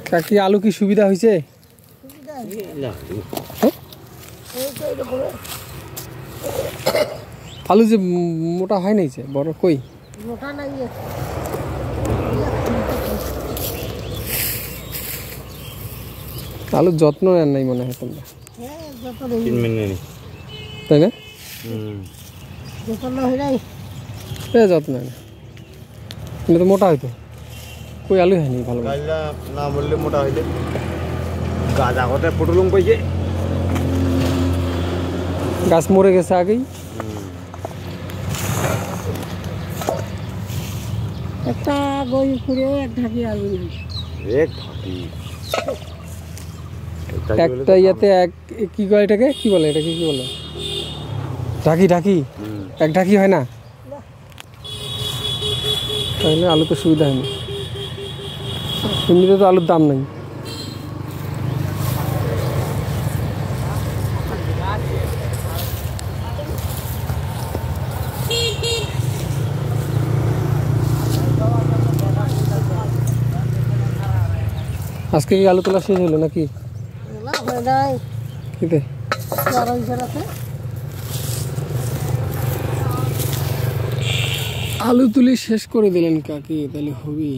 কাকি আলু কি সুবিধা হয়েছে? আলু যে মোটা হয় নাই, বড় কই মোটা নাই, আলুর যত্ন নেন নাই মনে হয় তোমরা, তাই না? যত্ন নেন কিন্তু তো মোটা হইতো, কই আলু হয়নি ভালো না বললে মোটা হইলে গাছ আগতে পটলুম পাইছে, গাছ মরে গেছে আগেই। একটা গই খুঁড়ে এক ঢাকি আলু একটা ইয়াতে এক কি কয় এটাকে, কি বলে এটাকে, কি বলে ঢাকি? ঢাকি এক ঢাকি হয় না, তাহলে আলু তো সুবিধা হয়নি। এমনিতে তো আলুর দাম নাই। আজকে কি আলু তোলা শেষ হলো নাকি? আলু তুলি শেষ করে দিলেন কাকি, তাহলে হবি।